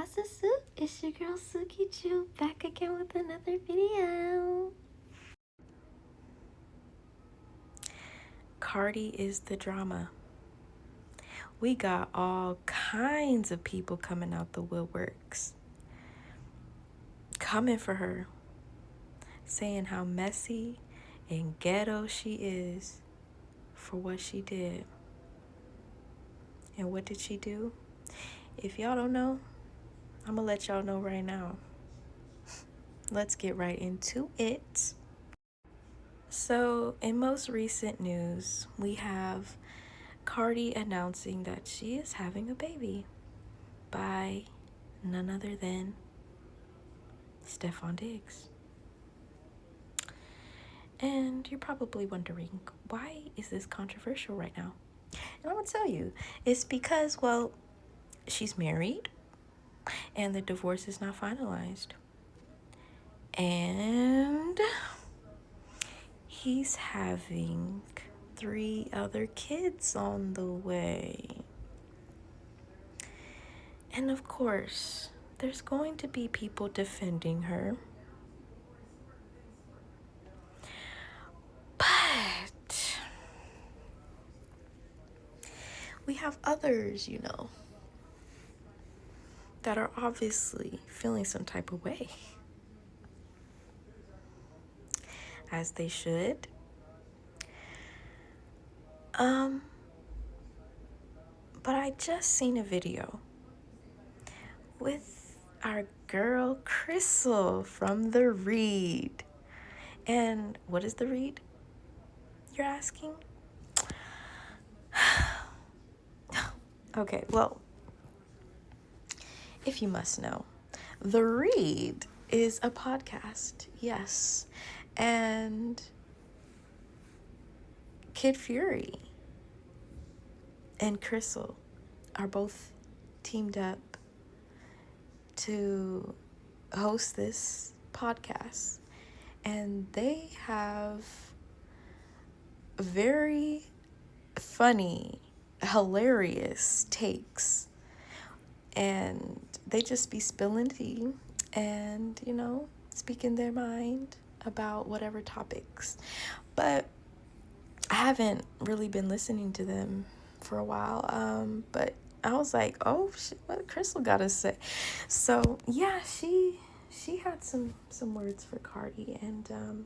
What's the soup? It's your girl Suki Chu back again with another video. Cardi is the drama. We got all kinds of people coming out the woodworks, coming for her, saying how messy and ghetto she is for what she did. And what did she do? If y'all don't know, I'm gonna let y'all know right now. Let's get right into it. So, in most recent news, we have Cardi announcing that she is having a baby by none other than Stefon Diggs. And you're probably wondering, why is this controversial right now? And I'm gonna tell you, it's because, well, she's married and the divorce is not finalized. And he's having 3 other kids on the way. And of course, there's going to be people defending her. But we have others, that are obviously feeling some type of way. As they should. But I just seen a video with our girl Crystal from The Read. And what is The Read, you're asking? Okay, well, if you must know, The Read is a podcast, yes. And Kid Fury and Crystal are both teamed up to host this podcast. And they have very funny, hilarious takes. And they just be spilling tea and, speaking their mind about whatever topics. But I haven't really been listening to them for a while. But I was like, oh, shit, what Crystal got to say? So, yeah, she had some words for Cardi. And,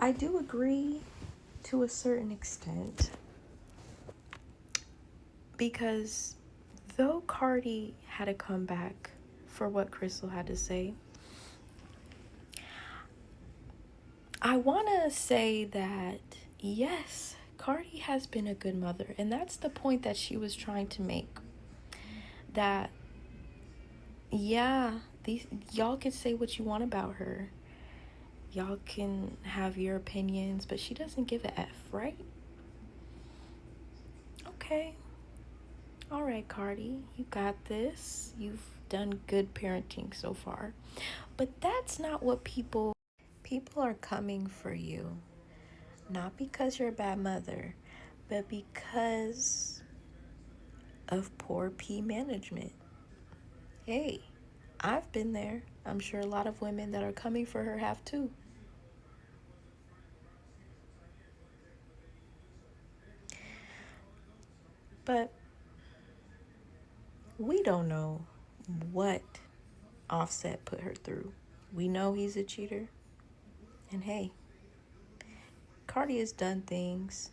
I do agree to a certain extent. Because though Cardi had a comeback for what Crystal had to say, I want to say that, yes, Cardi has been a good mother. And that's the point that she was trying to make. That, yeah, y'all can say what you want about her. Y'all can have your opinions, but she doesn't give a F, right? Okay. All right, Cardi, you got this. You've done good parenting so far. But that's not what people are coming for you. Not because you're a bad mother, but because of poor P management. Hey, I've been there. I'm sure a lot of women that are coming for her have too. But we don't know what Offset put her through. We know he's a cheater. And hey, Cardi has done things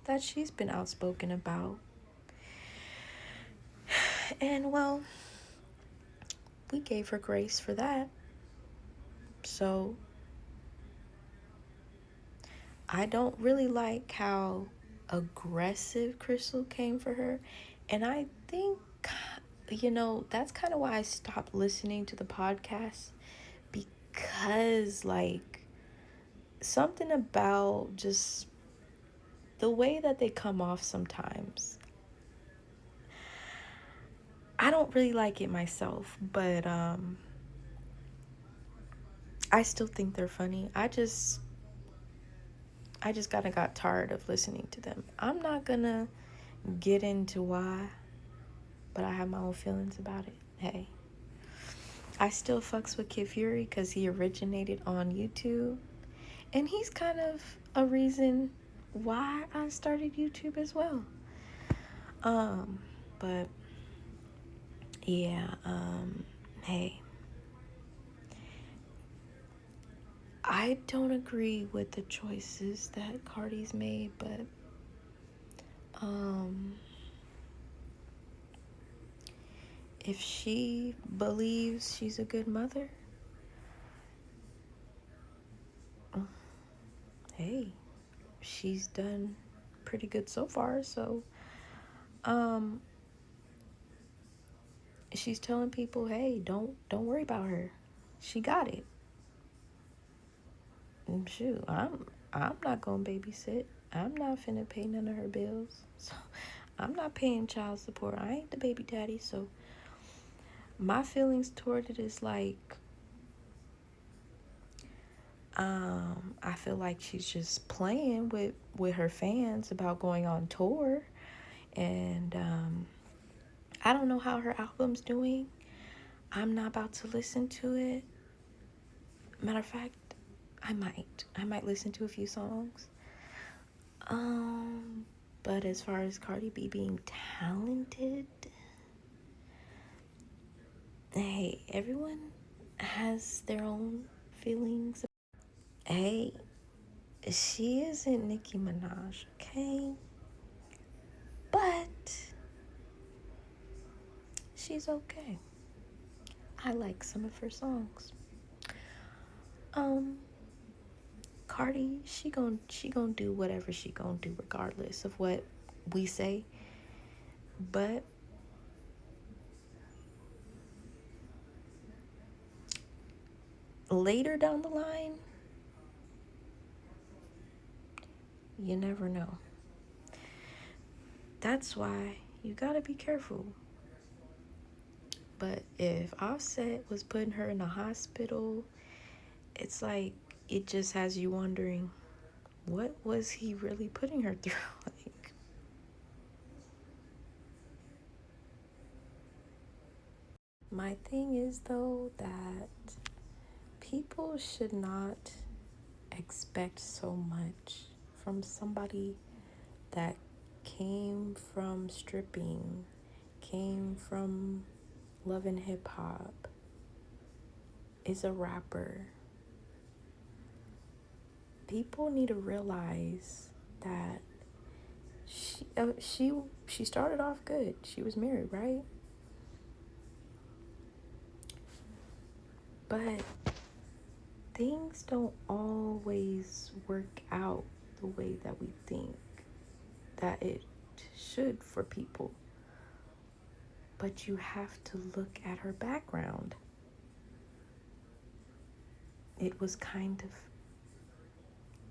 that she's been outspoken about. And well, we gave her grace for that. So I don't really like how aggressive Crystal came for her. And I think, that's kind of why I stopped listening to the podcast. Because, something about just the way that they come off sometimes, I don't really like it myself, but I still think they're funny. I just kind of got tired of listening to them. I'm not gonna get into why, but I have my own feelings about it. Hey, I still fucks with Kid Fury because he originated on YouTube, and he's kind of a reason why I started YouTube as well. But yeah, hey, I don't agree with the choices that Cardi's made, but if she believes she's a good mother, hey, she's done pretty good so far. So she's telling people, hey, don't worry about her, she got it. And shoot, I'm not gonna babysit. I'm not finna pay none of her bills, so I'm not paying child support. I ain't the baby daddy. So my feelings toward it is like, I feel like she's just playing with her fans about going on tour. And I don't know how her album's doing. I'm not about to listen to it. Matter of fact, I might listen to a few songs. But as far as Cardi B being talented, hey, everyone has their own feelings. Hey, she isn't Nicki Minaj, okay? But she's okay. I like some of her songs. Cardi, she gon' do whatever she gon' do regardless of what we say. But later down the line, you never know. That's why you gotta be careful. But if Offset was putting her in a hospital, it's like it just has you wondering, what was he really putting her through? Like, my thing is though that people should not expect so much from somebody that came from stripping, came from love and hip hop, is a rapper. People need to realize that she started off good. She was married, right? But things don't always work out the way that we think that it should for people. But you have to look at her background. It was kind of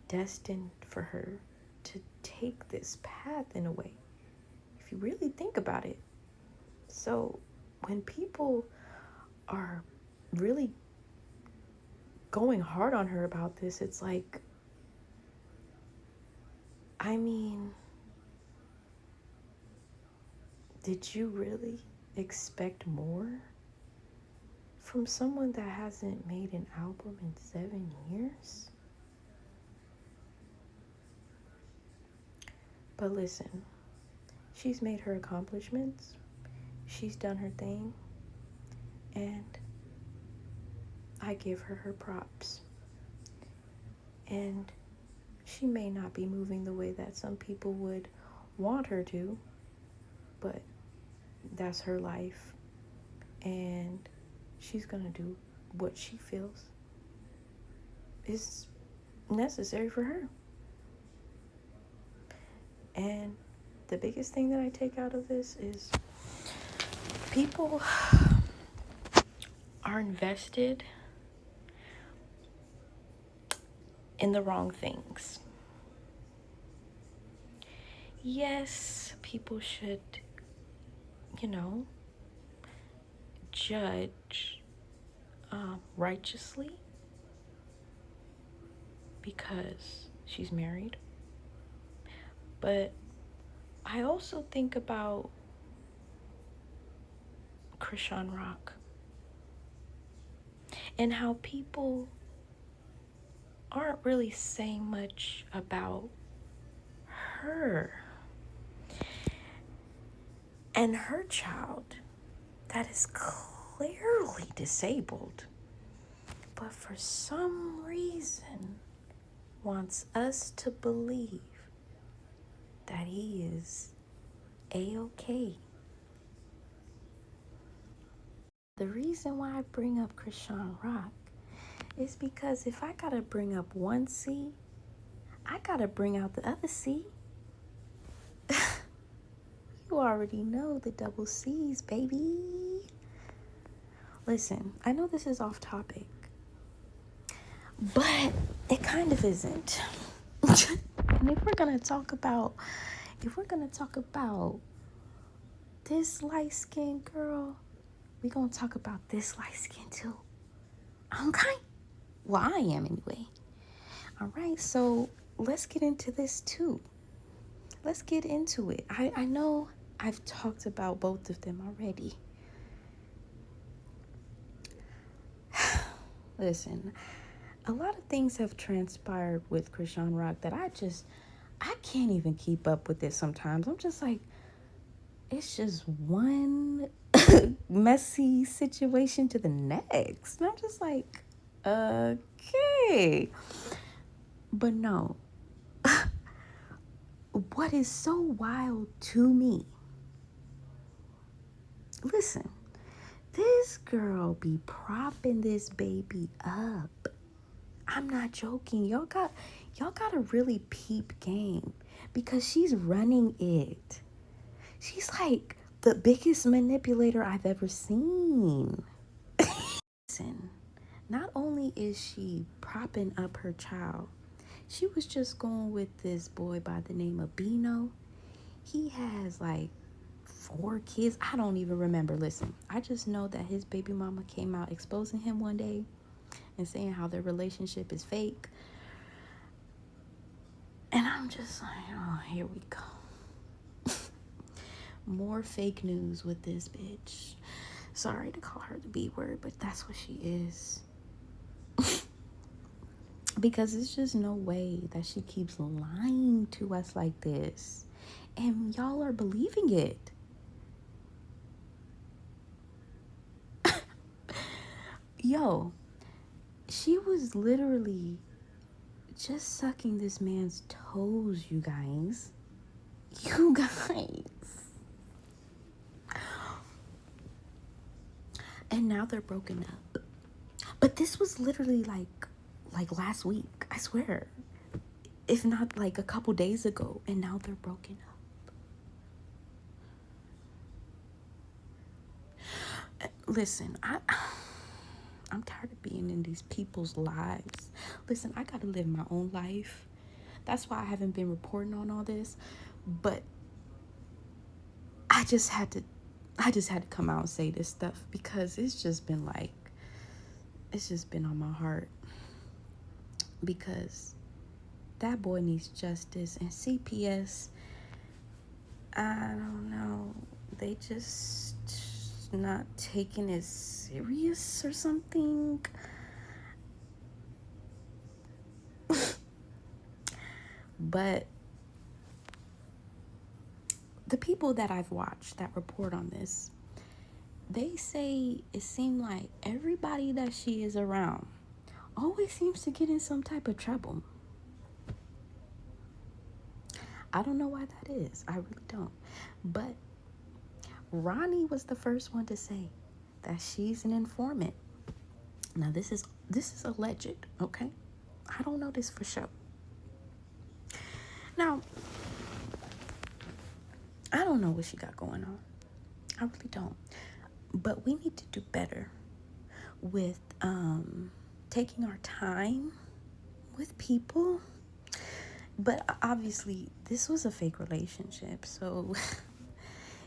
destined for her to take this path in a way, if you really think about it. So when people are really going hard on her about this, it's like, I mean, did you really expect more from someone that hasn't made an album in 7 years? But listen, she's made her accomplishments. She's done her thing. And I give her her props. And she may not be moving the way that some people would want her to, but that's her life. And she's gonna do what she feels is necessary for her. And the biggest thing that I take out of this is people are invested in the wrong things. Yes, people should, judge righteously because she's married. But I also think about Chrisean Rock and how people aren't really saying much about her and her child that is clearly disabled, but for some reason wants us to believe that he is A-okay. The reason why I bring up Chrisean Rock is because if I gotta bring up one C, I gotta bring out the other C. You already know the double C's, baby. Listen, I know this is off topic, but it kind of isn't. And if we're gonna talk about this light-skinned girl, we're gonna talk about this light-skinned too. Okay? Well, I am anyway. All right, so let's get into this too. Let's get into it. I know I've talked about both of them already. Listen, a lot of things have transpired with Chrisean Rock that I can't even keep up with it sometimes. I'm just like, it's just one messy situation to the next. And I'm just like, okay. But no. What is so wild to me, listen, this girl be propping this baby up. I'm not joking. Y'all gotta really peep game because she's running it. She's like the biggest manipulator I've ever seen. Listen, not only is she propping up her child, she was just going with this boy by the name of Bino. He has like 4 kids. I don't even remember. Listen, I just know that his baby mama came out exposing him one day and saying how their relationship is fake. And I'm just like, oh, here we go. More fake news with this bitch. Sorry to call her the B word, but that's what she is. Because it's just no way that she keeps lying to us like this. And y'all are believing it. Yo, she was literally just sucking this man's toes, you guys. You guys. And now they're broken up. But this was literally like last week, I swear. If not like a couple days ago, and now they're broken up. Listen, I'm tired of being in these people's lives. Listen, I gotta live my own life. That's why I haven't been reporting on all this. But I just had to come out and say this stuff because it's just been on my heart. Because that boy needs justice, and CPS, I don't know, they just not taking it serious or something. But the people that I've watched that report on this, they say it seemed like everybody that she is around always seems to get in some type of trouble. I don't know why that is. I really don't. But Ronnie was the first one to say that she's an informant. Now this is alleged, okay? I don't know this for sure. Now, I don't know what she got going on. I really don't. But we need to do better with taking our time with people. But obviously, this was a fake relationship, so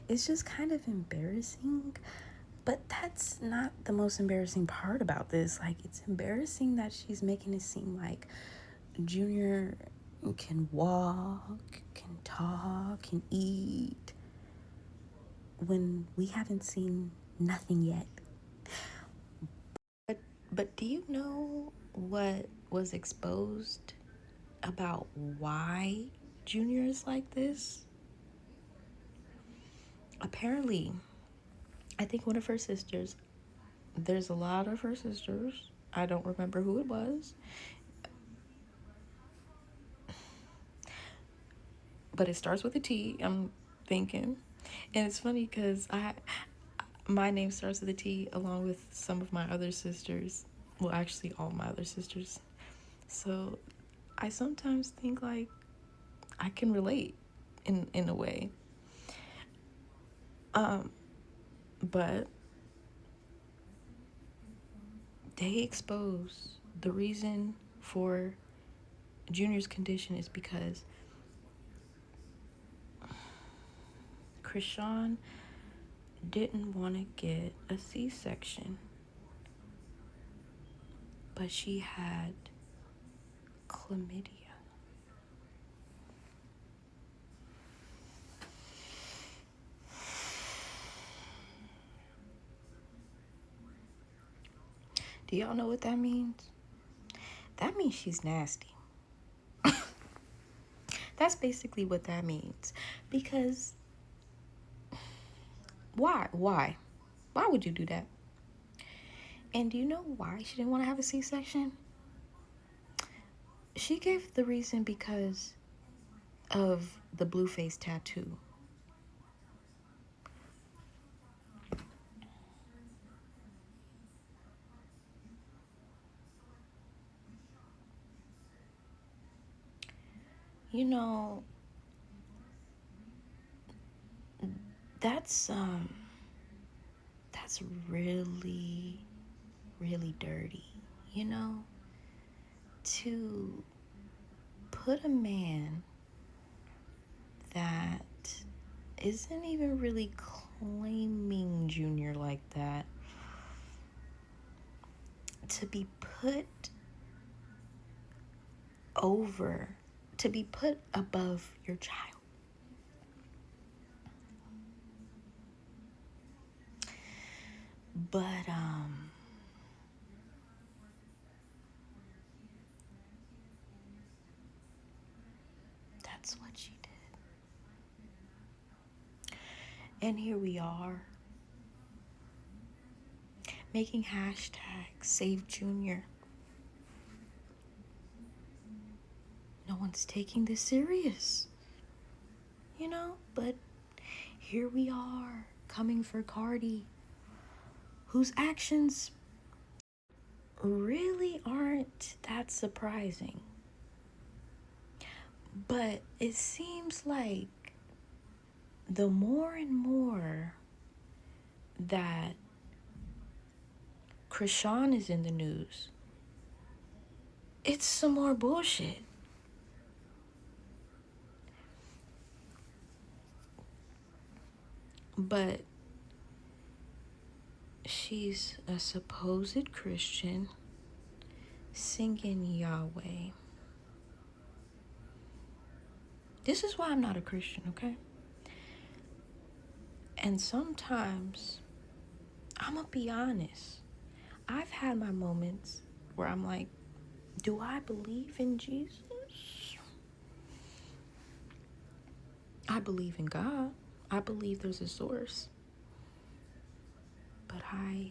it's just kind of embarrassing. But that's not the most embarrassing part about this. Like, it's embarrassing that she's making it seem like Junior can walk, can talk, can eat, when we haven't seen Nothing yet. But do you know what was exposed about why Junior is like this? Apparently, I think one of her sisters, there's a lot of her sisters. I don't remember who it was. But it starts with a T, I'm thinking. And it's funny because my name starts with a T along with some of my other sisters. Well, actually, all my other sisters. So I sometimes think like I can relate in a way. But they expose the reason for Junior's condition is because Chrisean didn't want to get a C-section, but she had chlamydia. Do y'all know what that means? That means she's nasty. That's basically what that means. Because why? Why would you do that? And do you know why she didn't want to have a C-section? She gave the reason because of the blue face tattoo. You know, that's that's really really dirty, you know? To put a man that isn't even really claiming Junior like that, to be put over, to be put above your child. But that's what she did. And here we are making hashtag Save Junior. No one's taking this serious, you know? But here we are coming for Cardi, whose actions really aren't that surprising. But it seems like the more and more that Chrisean is in the news, it's some more bullshit. But she's a supposed Christian singing Yahweh. This is why I'm not a Christian, okay? And sometimes, I'm gonna be honest, I've had my moments where I'm like, do I believe in Jesus? I believe in God. I believe there's a source. But I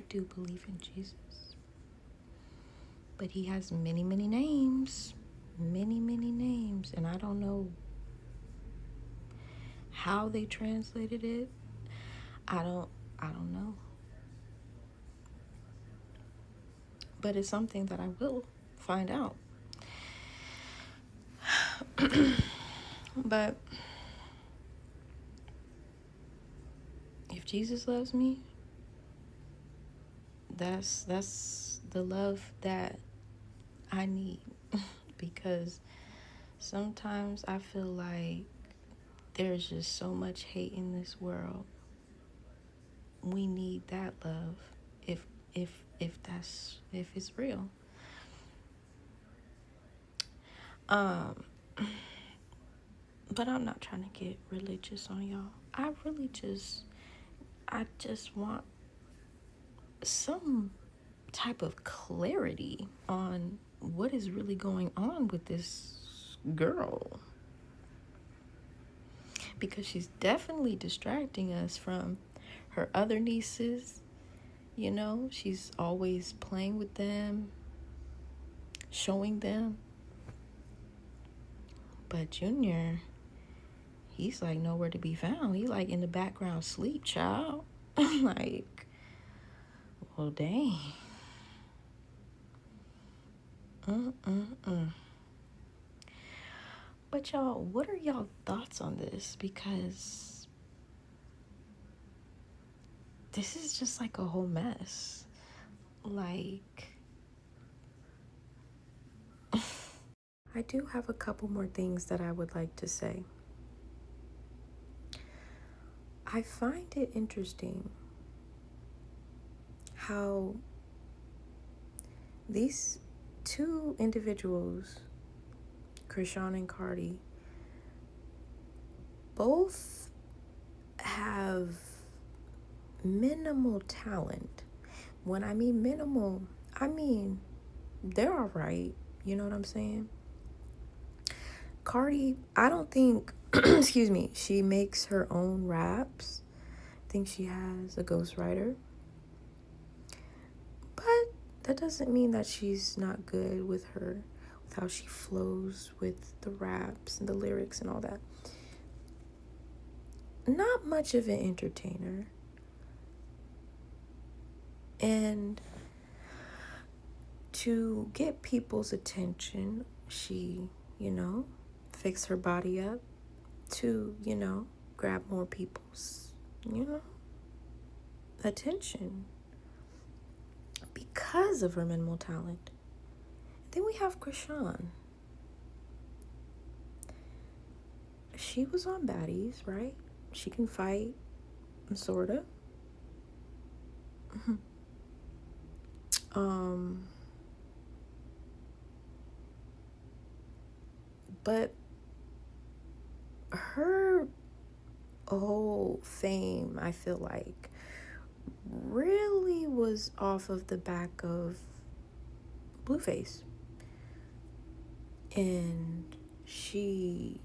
do believe in Jesus. But he has many, many names. Many, many names. And I don't know how they translated it. I don't know. But it's something that I will find out. But if Jesus loves me, that's the love that I need. Because sometimes I feel like there's just so much hate in this world. We need that love. If if it's real. Um, but I'm not trying to get religious on y'all. I just want some type of clarity on what is really going on with this girl. Because she's definitely distracting us from her other nieces. You know, she's always playing with them, showing them. But Junior, he's like nowhere to be found. He like in the background sleep, child. Like, well, dang. But y'all, what are y'all thoughts on this? Because this is just like a whole mess. Like, I do have a couple more things that I would like to say. I find it interesting how these two individuals, Chrisean and Cardi, both have minimal talent. When I mean minimal, I mean they're all right. You know what I'm saying? Cardi, I don't think, excuse me, she makes her own raps. I think she has a ghostwriter. But that doesn't mean that she's not good with how she flows with the raps and the lyrics and all that. Not much of an entertainer. And to get people's attention, she, fix her body up to, grab more people's, attention because of her minimal talent. Then we have Chrisean. She was on Baddies, right? She can fight, sorta. But her whole fame, I feel like, really was off of the back of Blueface. And she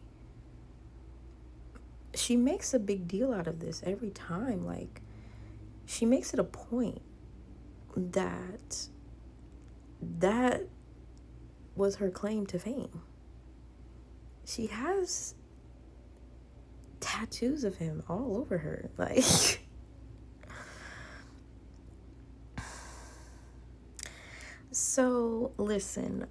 makes a big deal out of this every time. Like, she makes it a point that was her claim to fame. She has tattoos of him all over her. Like, so listen,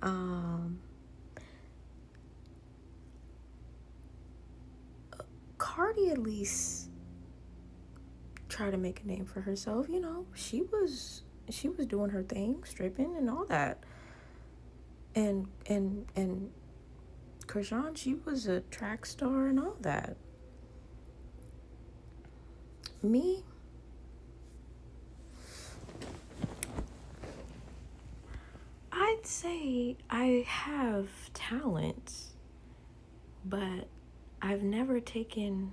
Cardi at least tried to make a name for herself. She was doing her thing, stripping and all that. And Chrisean, she was a track star and all that. Me, I'd say I have talents, but I've never taken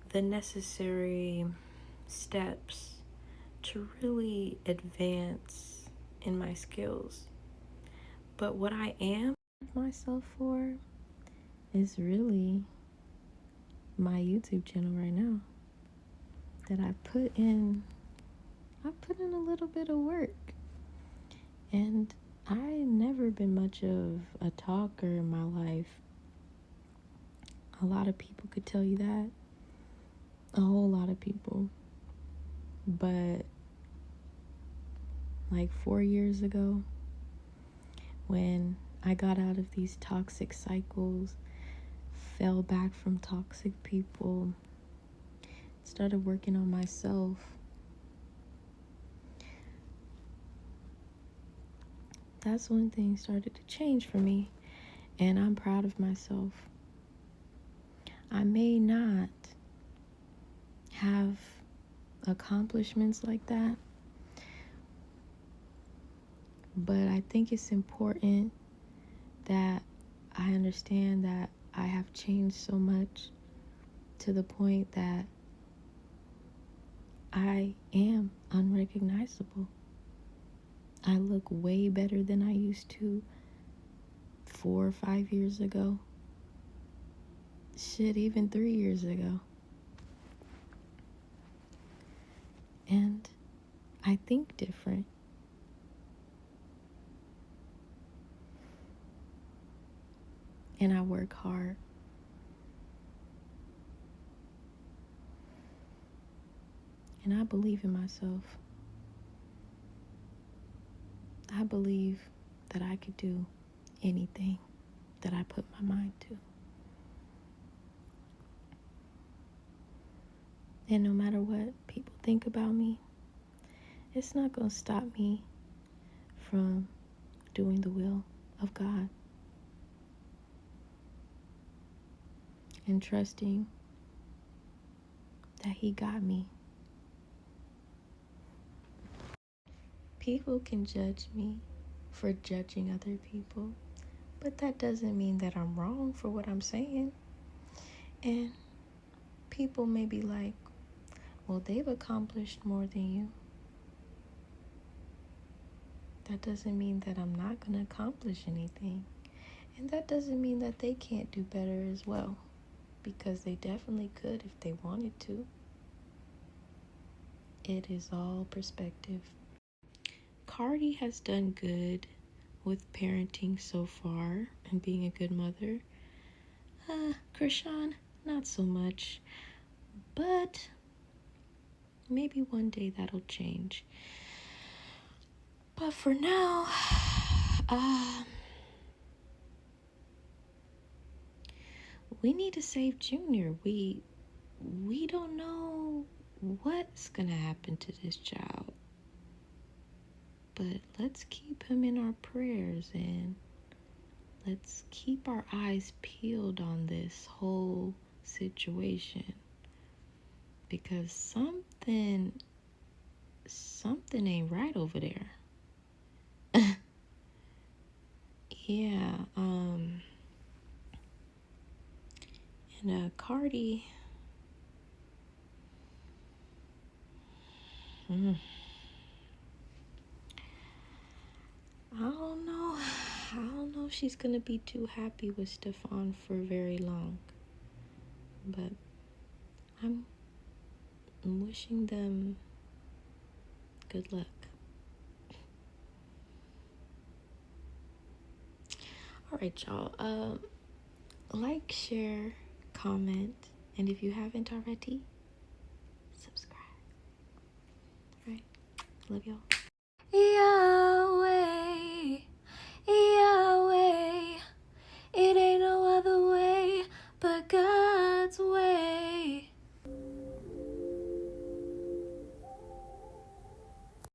the necessary steps to really advance in my skills. But what I am myself for is really my YouTube channel right now. That I put in a little bit of work. And I've never been much of a talker in my life. A lot of people could tell you that. A whole lot of people. But like 4 years ago, when I got out of these toxic cycles, fell back from toxic people, started working on myself, that's when things started to change for me, and I'm proud of myself. I may not have accomplishments like that, But I think it's important that I understand that I have changed so much to the point that I am unrecognizable. I look way better than I used to 4 or 5 years ago. Shit, even 3 years ago. And I think different. And I work hard. And I believe in myself. I believe that I could do anything that I put my mind to. And no matter what people think about me, it's not going to stop me from doing the will of God and trusting that He got me. People can judge me for judging other people, but that doesn't mean that I'm wrong for what I'm saying. And people may be like, well, they've accomplished more than you. That doesn't mean that I'm not going to accomplish anything. And that doesn't mean that they can't do better as well, because they definitely could if they wanted to. It is all perspective. Cardi has done good with parenting so far and being a good mother. Chrisean, not so much. But maybe one day that'll change. But for now, we need to save Junior. We don't know what's gonna happen to this child. But let's keep him in our prayers, and let's keep our eyes peeled on this whole situation, because something ain't right over there. Yeah, and Cardi, I don't know. I don't know if she's gonna be too happy with Stefan for very long. But I'm wishing them good luck. Alright, y'all. Like, share, comment, and if you haven't already, subscribe. Alright, love y'all.